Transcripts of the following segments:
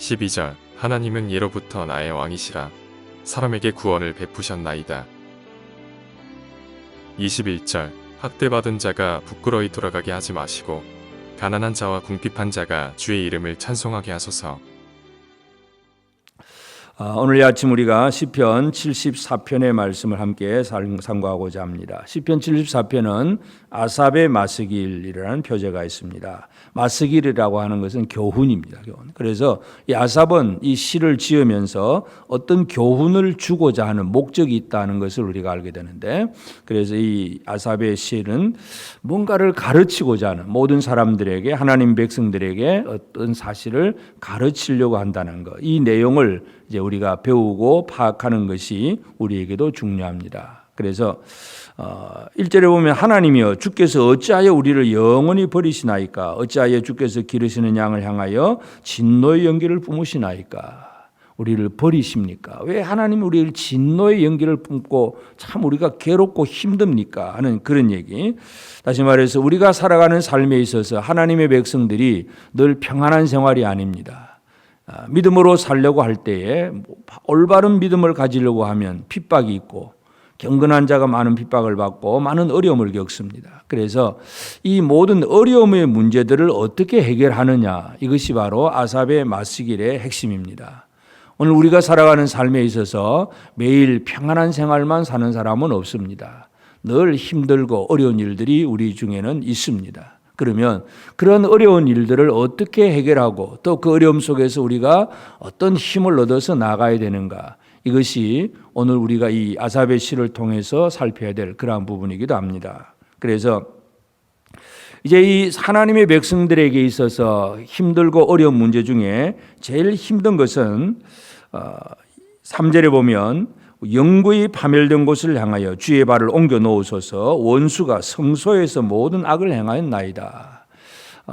12절 하나님은 예로부터 나의 왕이시라 사람에게 구원을 베푸셨나이다. 21절 학대받은 자가 부끄러이 돌아가게 하지 마시고 가난한 자와 궁핍한 자가 주의 이름을 찬송하게 하소서. 오늘 아침 우리가 시편 74편의 말씀을 함께 상고하고자 합니다. 시편 74편은 아삽의 마스길이라는 표제가 있습니다. 마스길이라고 하는 것은 교훈입니다. 교훈. 그래서 이 아삽은 이 시를 지으면서 어떤 교훈을 주고자 하는 목적이 있다는 것을 우리가 알게 되는데, 그래서 이 아삽의 시는 뭔가를 가르치고자 하는, 모든 사람들에게, 하나님 백성들에게 어떤 사실을 가르치려고 한다는 것, 이 내용을 이제 우리가 배우고 파악하는 것이 우리에게도 중요합니다. 그래서 1절에 보면 하나님이여 주께서 어찌하여 우리를 영원히 버리시나이까? 어찌하여 주께서 기르시는 양을 향하여 진노의 연기를 뿜으시나이까? 우리를 버리십니까? 왜 하나님이 우리를 진노의 연기를 뿜고 참 우리가 괴롭고 힘듭니까? 하는 그런 얘기. 다시 말해서 우리가 살아가는 삶에 있어서 하나님의 백성들이 늘 평안한 생활이 아닙니다. 믿음으로 살려고 할 때에 올바른 믿음을 가지려고 하면 핍박이 있고 경건한 자가 많은 핍박을 받고 많은 어려움을 겪습니다. 그래서 이 모든 어려움의 문제들을 어떻게 해결하느냐, 이것이 바로 아삽의 마스길의 핵심입니다. 오늘 우리가 살아가는 삶에 있어서 매일 평안한 생활만 사는 사람은 없습니다. 늘 힘들고 어려운 일들이 우리 중에는 있습니다. 그러면 그런 어려운 일들을 어떻게 해결하고 또 그 어려움 속에서 우리가 어떤 힘을 얻어서 나가야 되는가, 이것이 오늘 우리가 이 아삽의 시를 통해서 살펴야 될 그러한 부분이기도 합니다. 그래서 이제 이 하나님의 백성들에게 있어서 힘들고 어려운 문제 중에 제일 힘든 것은 3절에 보면 영구히 파멸된 곳을 향하여 주의 발을 옮겨 놓으소서 원수가 성소에서 모든 악을 행하였나이다.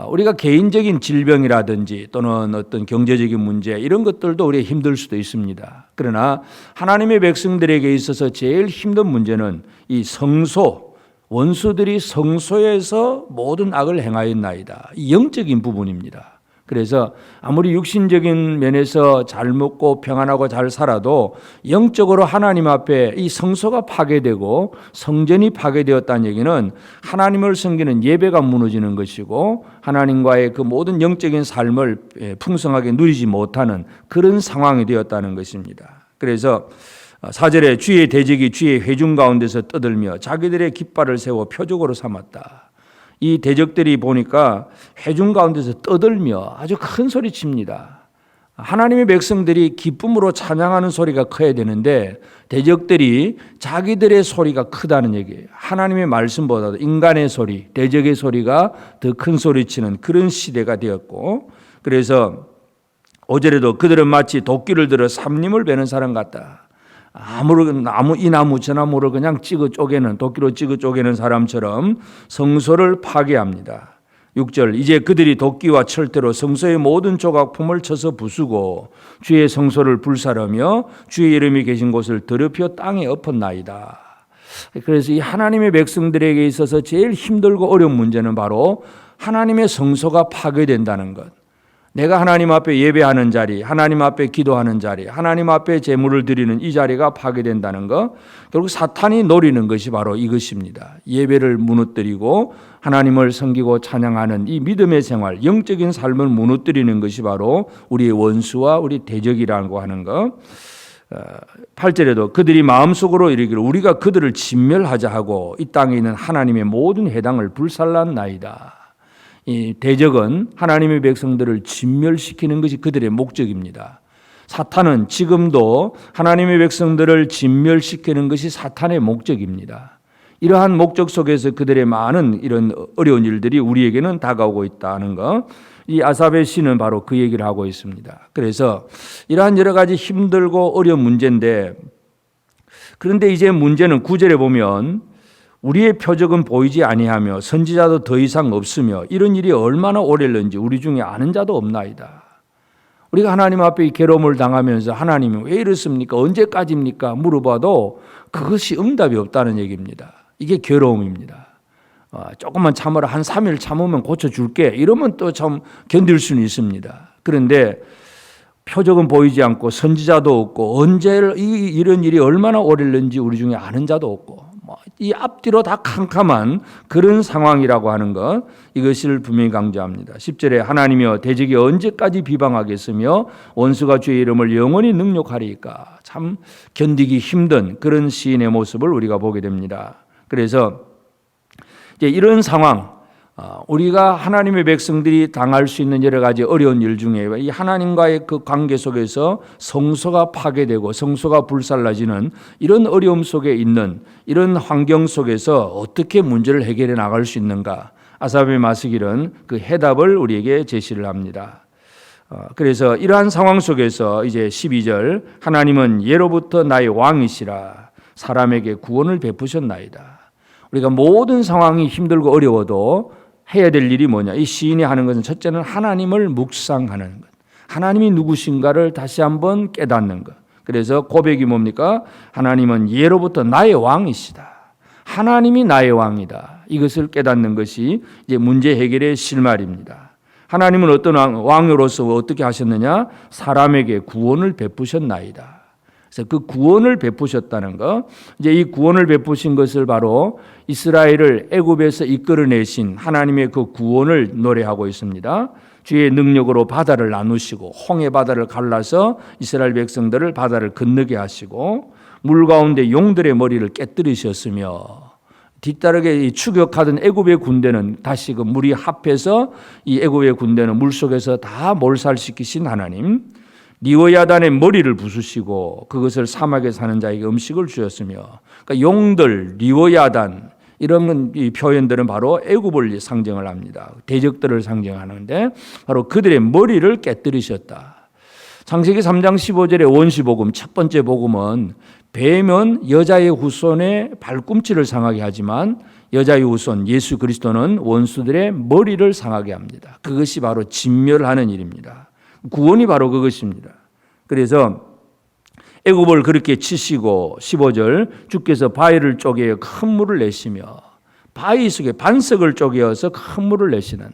우리가 개인적인 질병이라든지 또는 어떤 경제적인 문제 이런 것들도 우리가 힘들 수도 있습니다. 그러나 하나님의 백성들에게 있어서 제일 힘든 문제는 이 성소, 원수들이 성소에서 모든 악을 행하였나이다. 이 영적인 부분입니다. 그래서 아무리 육신적인 면에서 잘 먹고 평안하고 잘 살아도 영적으로 하나님 앞에 이 성소가 파괴되고 성전이 파괴되었다는 얘기는 하나님을 섬기는 예배가 무너지는 것이고 하나님과의 그 모든 영적인 삶을 풍성하게 누리지 못하는 그런 상황이 되었다는 것입니다. 그래서 4절에 주의 대적이 주의 회중 가운데서 떠들며 자기들의 깃발을 세워 표적으로 삼았다. 이 대적들이 보니까 회중 가운데서 떠들며 아주 큰 소리 칩니다. 하나님의 백성들이 기쁨으로 찬양하는 소리가 커야 되는데 대적들이 자기들의 소리가 크다는 얘기예요. 하나님의 말씀보다도 인간의 소리, 대적의 소리가 더 큰 소리치는 그런 시대가 되었고, 그래서 5절에도 그들은 마치 도끼를 들어 삼림을 베는 사람 같다. 이 나무 저 나무를 그냥 도끼로 찍어 쪼개는 사람처럼 성소를 파괴합니다. 6절 이제 그들이 도끼와 철대로 성소의 모든 조각품을 쳐서 부수고 주의 성소를 불사르며 주의 이름이 계신 곳을 더럽혀 땅에 엎었나이다. 그래서 이 하나님의 백성들에게 있어서 제일 힘들고 어려운 문제는 바로 하나님의 성소가 파괴된다는 것. 내가 하나님 앞에 예배하는 자리, 하나님 앞에 기도하는 자리, 하나님 앞에 제물을 드리는 이 자리가 파괴된다는 것, 결국 사탄이 노리는 것이 바로 이것입니다. 예배를 무너뜨리고 하나님을 섬기고 찬양하는 이 믿음의 생활, 영적인 삶을 무너뜨리는 것이 바로 우리의 원수와 우리 대적이라고 하는 것. 8절에도 그들이 마음속으로 이르기를 우리가 그들을 진멸하자 하고 이 땅에 있는 하나님의 모든 회당을 불살랐나이다. 이 대적은 하나님의 백성들을 진멸시키는 것이 그들의 목적입니다. 사탄은 지금도 하나님의 백성들을 진멸시키는 것이 사탄의 목적입니다. 이러한 목적 속에서 그들의 많은 이런 어려운 일들이 우리에게는 다가오고 있다는 것, 이 아삽의 시는 바로 그 얘기를 하고 있습니다. 그래서 이러한 여러 가지 힘들고 어려운 문제인데, 그런데 이제 문제는 9절에 보면 우리의 표적은 보이지 아니하며 선지자도 더 이상 없으며 이런 일이 얼마나 오래는지 우리 중에 아는 자도 없나이다. 우리가 하나님 앞에 괴로움을 당하면서 하나님이 왜 이렇습니까? 언제까지입니까? 물어봐도 그것이 응답이 없다는 얘기입니다. 이게 괴로움입니다. 조금만 참아라, 한 3일 참으면 고쳐줄게, 이러면 또 참 견딜 수는 있습니다. 그런데 표적은 보이지 않고 선지자도 없고 언제 이런 일이 얼마나 오래는지 우리 중에 아는 자도 없고 이 앞뒤로 다 캄캄한 그런 상황이라고 하는 것, 이것을 분명히 강조합니다. 10절에 하나님이여 대적이 언제까지 비방하겠으며 원수가 주의 이름을 영원히 능욕하리까. 참 견디기 힘든 그런 시인의 모습을 우리가 보게 됩니다. 그래서 이제 이런 상황, 우리가 하나님의 백성들이 당할 수 있는 여러 가지 어려운 일 중에 이 하나님과의 그 관계 속에서 성소가 파괴되고 성소가 불살라지는 이런 어려움 속에 있는 이런 환경 속에서 어떻게 문제를 해결해 나갈 수 있는가, 아삽의 마스길은 그 해답을 우리에게 제시를 합니다. 그래서 이러한 상황 속에서 이제 12절, 하나님은 예로부터 나의 왕이시라 사람에게 구원을 베푸셨나이다. 우리가 모든 상황이 힘들고 어려워도 해야 될 일이 뭐냐? 이 시인이 하는 것은 첫째는 하나님을 묵상하는 것. 하나님이 누구신가를 다시 한번 깨닫는 것. 그래서 고백이 뭡니까? 하나님은 예로부터 나의 왕이시다. 하나님이 나의 왕이다. 이것을 깨닫는 것이 이제 문제 해결의 실마리입니다. 하나님은 어떤 왕으로서 어떻게 하셨느냐? 사람에게 구원을 베푸셨나이다. 그래서 그 구원을 베푸셨다는 것, 이제 이 구원을 베푸신 것을 바로 이스라엘을 애굽에서 이끌어내신 하나님의 그 구원을 노래하고 있습니다. 주의 능력으로 바다를 나누시고 홍해 바다를 갈라서 이스라엘 백성들을 바다를 건너게 하시고 물 가운데 용들의 머리를 깨뜨리셨으며 뒤따르게 추격하던 애굽의 군대는 다시 그 물이 합해서 이 애굽의 군대는 물 속에서 다 몰살시키신 하나님, 리워야단의 머리를 부수시고 그것을 사막에 사는 자에게 음식을 주셨으며, 그러니까 용들, 리워야단 이런 이 표현들은 바로 애굽을 상징을 합니다. 대적들을 상징하는데 바로 그들의 머리를 깨뜨리셨다. 창세기 3장 15절의 원시복음, 첫 번째 복음은 뱀은 여자의 후손의 발꿈치를 상하게 하지만 여자의 후손 예수 그리스도는 원수들의 머리를 상하게 합니다. 그것이 바로 진멸하는 일입니다. 구원이 바로 그것입니다. 그래서 애굽을 그렇게 치시고 15절 주께서 바위를 쪼개어 큰 물을 내시며, 바위 속에 반석을 쪼개어서 큰 물을 내시는,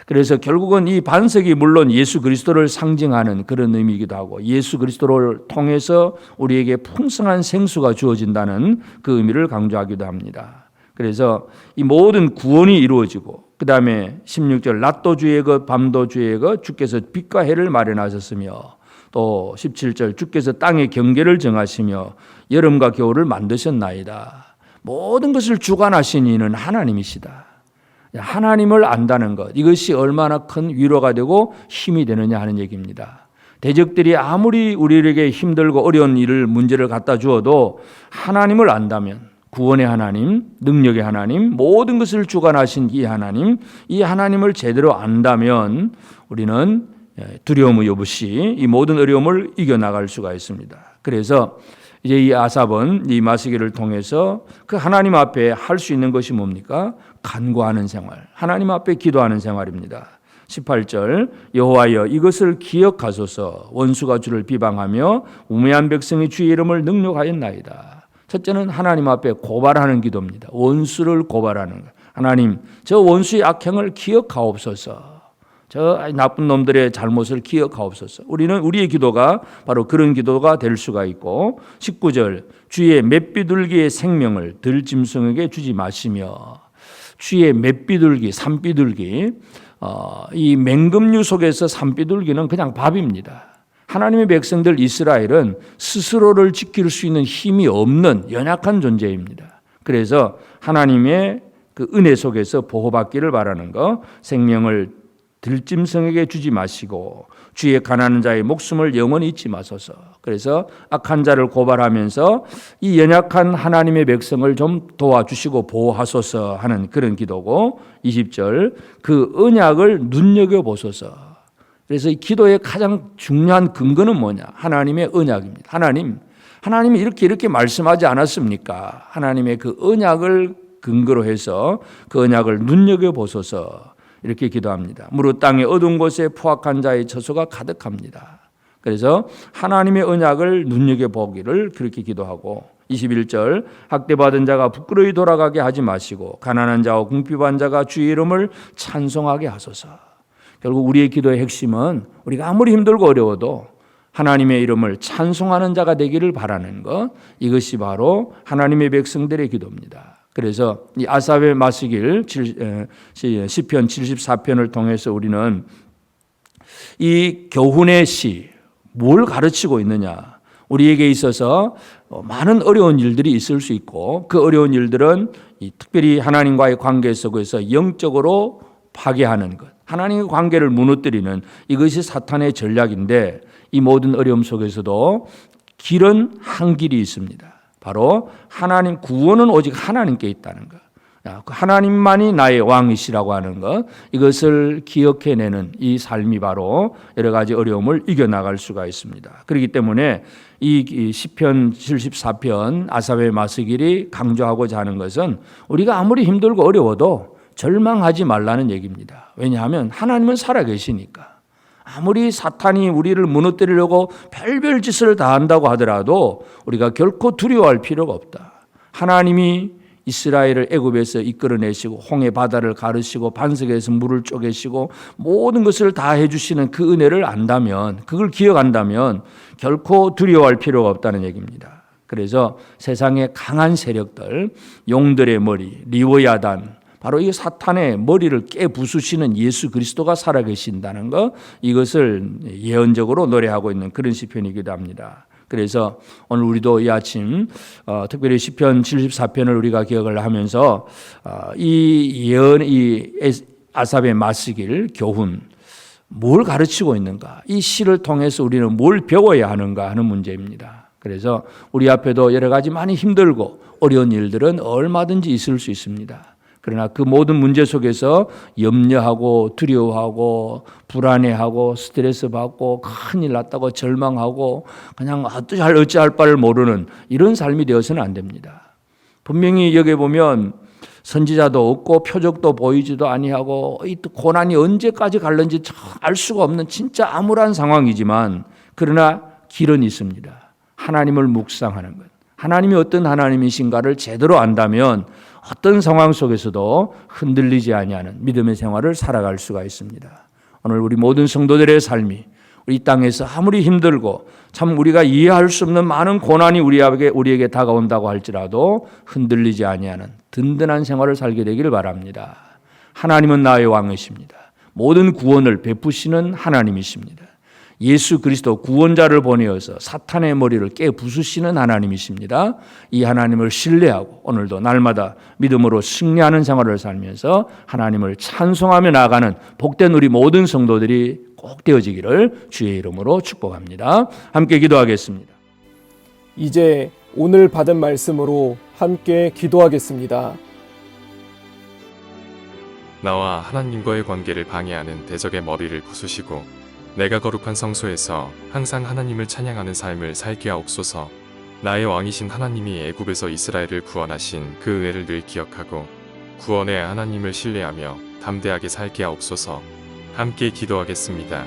그래서 결국은 이 반석이 물론 예수 그리스도를 상징하는 그런 의미이기도 하고 예수 그리스도를 통해서 우리에게 풍성한 생수가 주어진다는 그 의미를 강조하기도 합니다. 그래서 이 모든 구원이 이루어지고 그 다음에 16절 낮도 주의 것 밤도 주의 것 주께서 빛과 해를 마련하셨으며, 또 17절 주께서 땅의 경계를 정하시며 여름과 겨울을 만드셨나이다. 모든 것을 주관하신 이는 하나님이시다. 하나님을 안다는 것, 이것이 얼마나 큰 위로가 되고 힘이 되느냐 하는 얘기입니다. 대적들이 아무리 우리에게 힘들고 어려운 일을 문제를 갖다 주어도 하나님을 안다면, 구원의 하나님, 능력의 하나님, 모든 것을 주관하신 이 하나님을 제대로 안다면 우리는 두려움 없이 이 모든 어려움을 이겨나갈 수가 있습니다. 그래서 이제 이 아삽은 이 마스기를 통해서 그 하나님 앞에 할 수 있는 것이 뭡니까? 간구하는 생활, 하나님 앞에 기도하는 생활입니다. 18절 여호와여 이것을 기억하소서, 원수가 주를 비방하며 우매한 백성이 주의 이름을 능욕하였나이다. 첫째는 하나님 앞에 고발하는 기도입니다. 원수를 고발하는 것. 하나님, 저 원수의 악행을 기억하옵소서. 저 나쁜 놈들의 잘못을 기억하옵소서. 우리의 기도가 바로 그런 기도가 될 수가 있고, 19절 주의 맷비둘기의 생명을 들짐승에게 주지 마시며, 주의 맷비둘기, 산비둘기, 이 맹금류 속에서 산비둘기는 그냥 밥입니다. 하나님의 백성들 이스라엘은 스스로를 지킬 수 있는 힘이 없는 연약한 존재입니다. 그래서 하나님의 그 은혜 속에서 보호받기를 바라는 것, 생명을 들짐승에게 주지 마시고 주의 가난한 자의 목숨을 영원히 잊지 마소서. 그래서 악한 자를 고발하면서 이 연약한 하나님의 백성을 좀 도와주시고 보호하소서 하는 그런 기도고, 20절 그 언약을 눈여겨보소서. 그래서 이 기도의 가장 중요한 근거는 뭐냐? 하나님의 언약입니다. 하나님이 이렇게 말씀하지 않았습니까? 하나님의 그 언약을 근거로 해서 그 언약을 눈여겨보소서 이렇게 기도합니다. 무릇 땅의 어두운 곳에 포악한 자의 처소가 가득합니다. 그래서 하나님의 언약을 눈여겨보기를 그렇게 기도하고, 21절 학대받은 자가 부끄러이 돌아가게 하지 마시고 가난한 자와 궁핍한 자가 주의 이름을 찬송하게 하소서. 결국 우리의 기도의 핵심은 우리가 아무리 힘들고 어려워도 하나님의 이름을 찬송하는 자가 되기를 바라는 것, 이것이 바로 하나님의 백성들의 기도입니다. 그래서 이 아삽의 마시길 시편 74편을 통해서 우리는 이 교훈의 시, 뭘 가르치고 있느냐, 우리에게 있어서 많은 어려운 일들이 있을 수 있고 그 어려운 일들은 특별히 하나님과의 관계 속에서 영적으로 파괴하는 것, 하나님의 관계를 무너뜨리는 이것이 사탄의 전략인데 이 모든 어려움 속에서도 길은 한 길이 있습니다. 바로 하나님, 구원은 오직 하나님께 있다는 것, 하나님만이 나의 왕이시라고 하는 것, 이것을 기억해내는 이 삶이 바로 여러 가지 어려움을 이겨나갈 수가 있습니다. 그렇기 때문에 이 시편 74편 아삽의 마스길이 강조하고자 하는 것은 우리가 아무리 힘들고 어려워도 절망하지 말라는 얘기입니다. 왜냐하면 하나님은 살아계시니까. 아무리 사탄이 우리를 무너뜨리려고 별별 짓을 다 한다고 하더라도 우리가 결코 두려워할 필요가 없다. 하나님이 이스라엘을 애굽에서 이끌어내시고 홍해 바다를 가르시고 반석에서 물을 쪼개시고 모든 것을 다 해주시는 그 은혜를 안다면, 그걸 기억한다면 결코 두려워할 필요가 없다는 얘기입니다. 그래서 세상의 강한 세력들, 용들의 머리, 리워야단, 바로 이 사탄의 머리를 깨부수시는 예수 그리스도가 살아계신다는 것, 이것을 예언적으로 노래하고 있는 그런 시편이기도 합니다. 그래서 오늘 우리도 이 아침 특별히 시편 74편을 우리가 기억을 하면서 이 예언, 이 아삽의 마시길 교훈, 뭘 가르치고 있는가, 이 시를 통해서 우리는 뭘 배워야 하는가 하는 문제입니다. 그래서 우리 앞에도 여러 가지 많이 힘들고 어려운 일들은 얼마든지 있을 수 있습니다. 그러나 그 모든 문제 속에서 염려하고 두려워하고 불안해하고 스트레스 받고 큰일 났다고 절망하고 그냥 어찌할 바를 모르는 이런 삶이 되어서는 안 됩니다. 분명히 여기 보면 선지자도 없고 표적도 보이지도 아니하고 이 고난이 언제까지 갈는지 알 수가 없는 진짜 암울한 상황이지만, 그러나 길은 있습니다. 하나님을 묵상하는 것, 하나님이 어떤 하나님이신가를 제대로 안다면 어떤 상황 속에서도 흔들리지 아니하는 믿음의 생활을 살아갈 수가 있습니다. 오늘 우리 모든 성도들의 삶이 우리 땅에서 아무리 힘들고 참 우리가 이해할 수 없는 많은 고난이 우리에게 다가온다고 할지라도 흔들리지 아니하는 든든한 생활을 살게 되기를 바랍니다. 하나님은 나의 왕이십니다. 모든 구원을 베푸시는 하나님이십니다. 예수 그리스도 구원자를 보내어서 사탄의 머리를 깨부수시는 하나님이십니다. 이 하나님을 신뢰하고 오늘도 날마다 믿음으로 승리하는 생활을 살면서 하나님을 찬송하며 나아가는 복된 우리 모든 성도들이 꼭 되어지기를 주의 이름으로 축복합니다. 함께 기도하겠습니다. 이제 오늘 받은 말씀으로 함께 기도하겠습니다. 나와 하나님과의 관계를 방해하는 대적의 머리를 부수시고 내가 거룩한 성소에서 항상 하나님을 찬양하는 삶을 살게 하옵소서. 나의 왕이신 하나님이 애굽에서 이스라엘을 구원하신 그 은혜를 늘 기억하고 구원의 하나님을 신뢰하며 담대하게 살게 하옵소서. 함께 기도하겠습니다.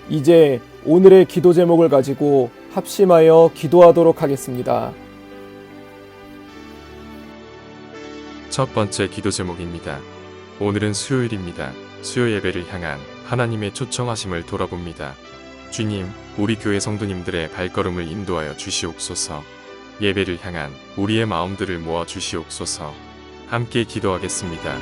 이제 오늘의 기도 제목을 가지고 합심하여 기도하도록 하겠습니다. 첫 번째 기도 제목입니다. 오늘은 수요일입니다. 수요 예배를 향한 하나님의 초청하심을 돌아봅니다. 주님, 우리 교회 성도님들의 발걸음을 인도하여 주시옵소서. 예배를 향한 우리의 마음들을 모아 주시옵소서. 함께 기도하겠습니다.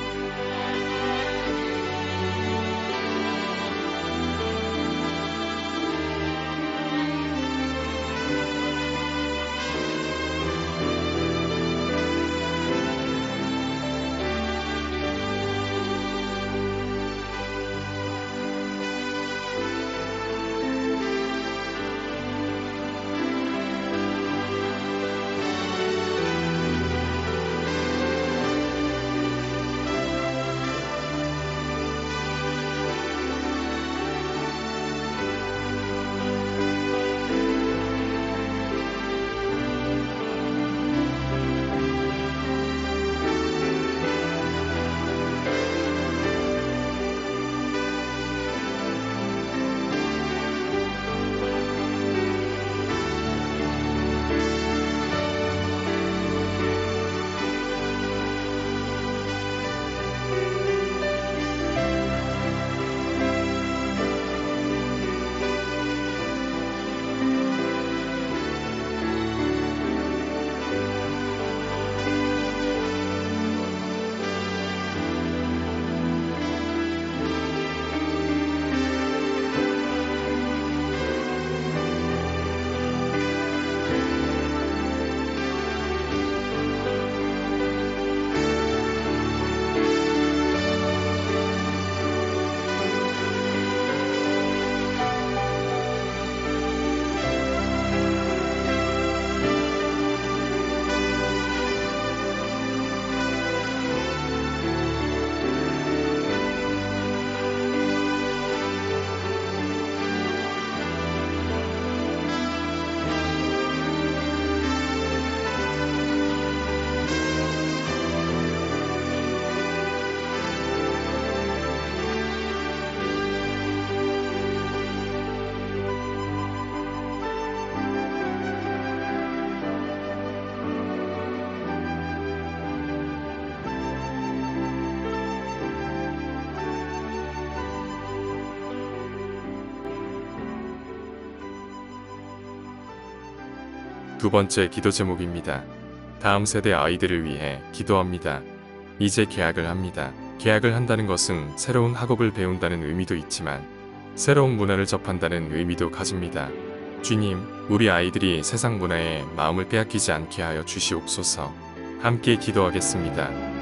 두 번째 기도 제목입니다. 다음 세대 아이들을 위해 기도합니다. 이제 개학을 합니다. 개학을 한다는 것은 새로운 학업을 배운다는 의미도 있지만 새로운 문화를 접한다는 의미도 가집니다. 주님, 우리 아이들이 세상 문화에 마음을 빼앗기지 않게 하여 주시옵소서. 함께 기도하겠습니다.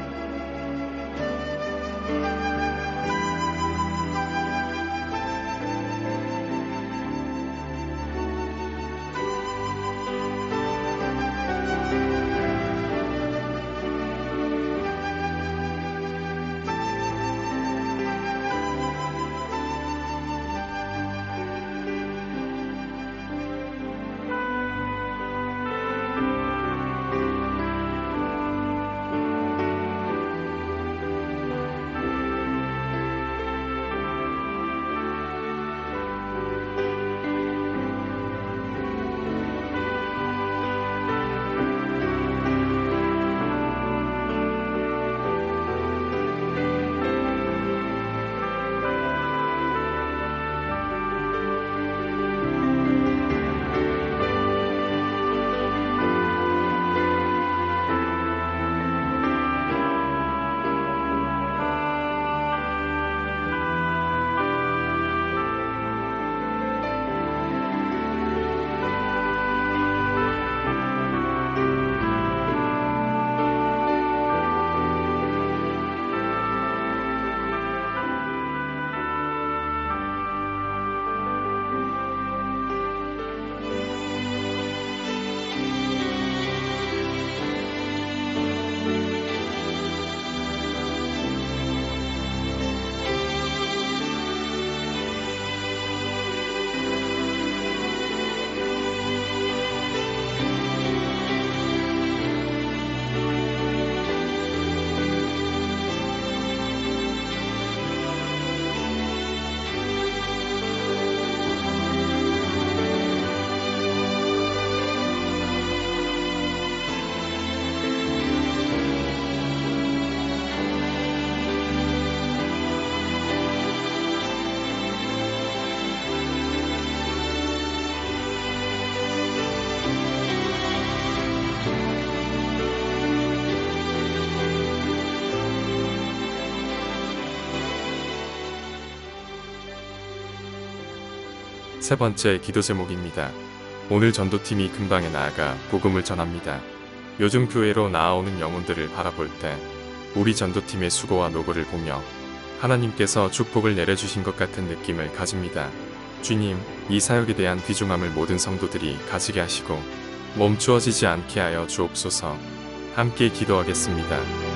세 번째 기도 제목입니다. 오늘 전도팀이 근방에 나아가 복음을 전합니다. 요즘 교회로 나아오는 영혼들을 바라볼 때 우리 전도팀의 수고와 노고를 보며 하나님께서 축복을 내려주신 것 같은 느낌을 가집니다. 주님, 이 사역에 대한 귀중함을 모든 성도들이 가지게 하시고 멈추어지지 않게 하여 주옵소서. 함께 기도하겠습니다.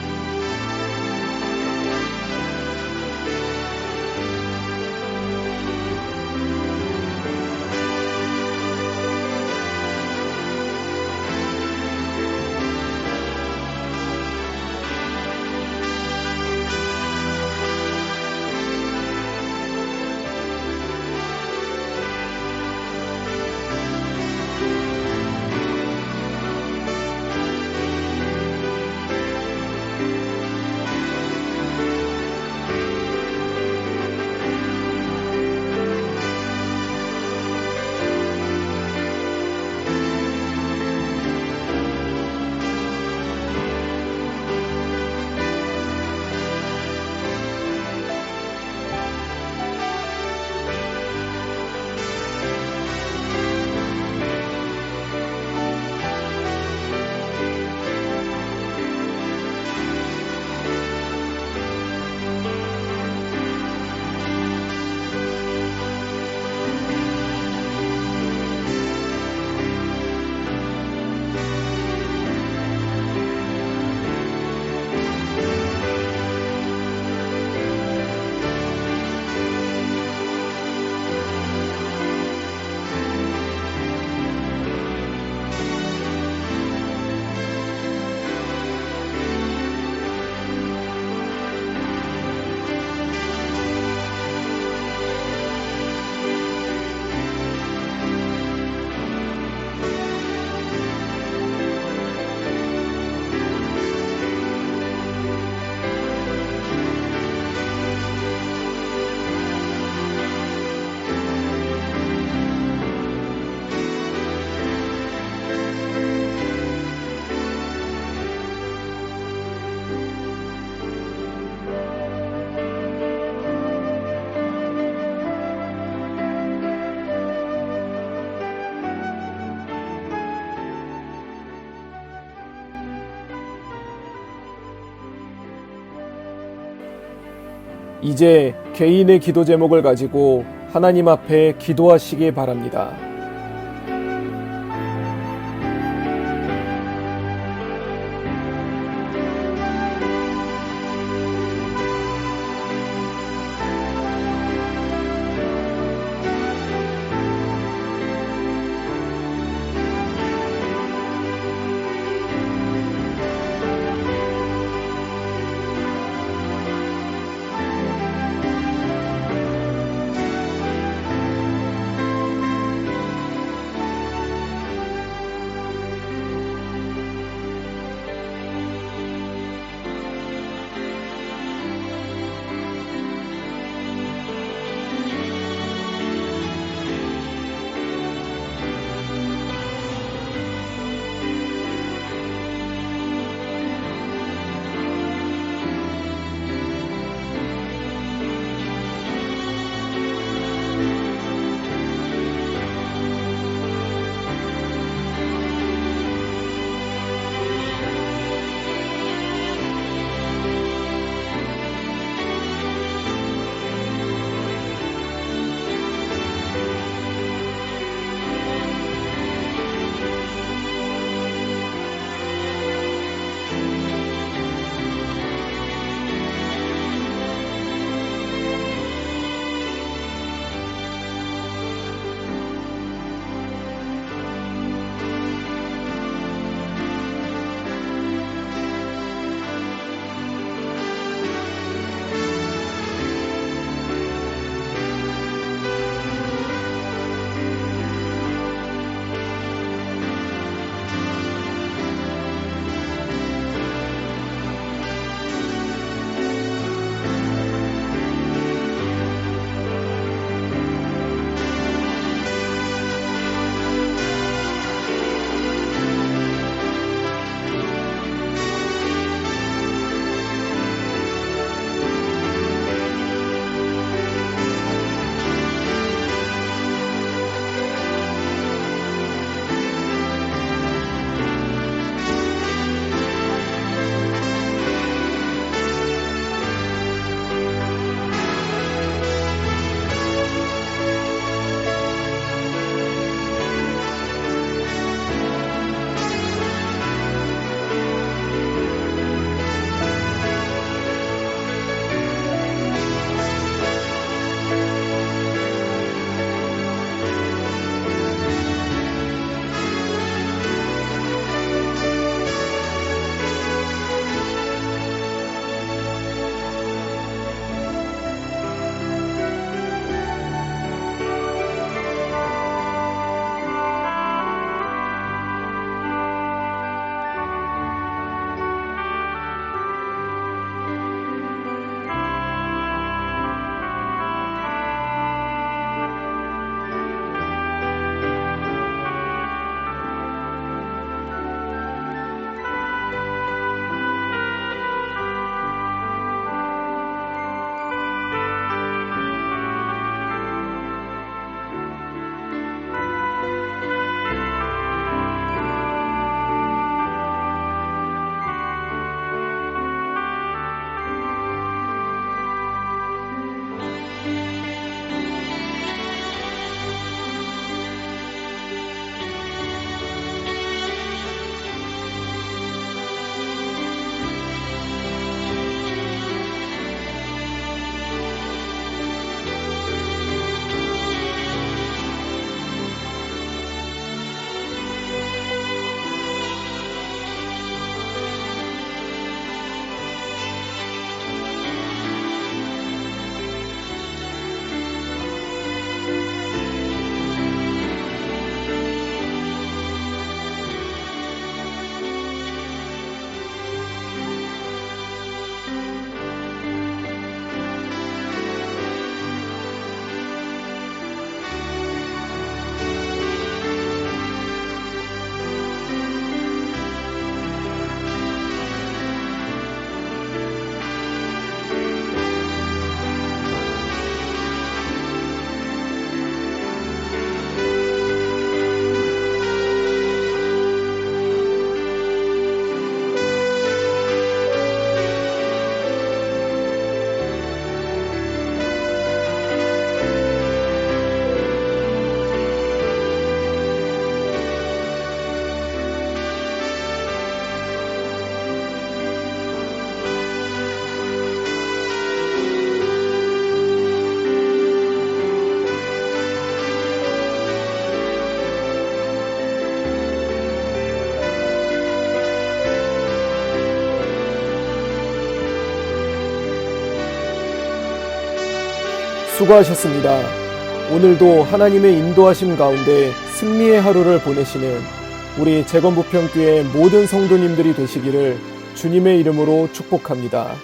이제 개인의 기도 제목을 가지고 하나님 앞에 기도하시기 바랍니다. 수고하셨습니다. 오늘도 하나님의 인도하심 가운데 승리의 하루를 보내시는 우리 재건부평교회 모든 성도님들이 되시기를 주님의 이름으로 축복합니다.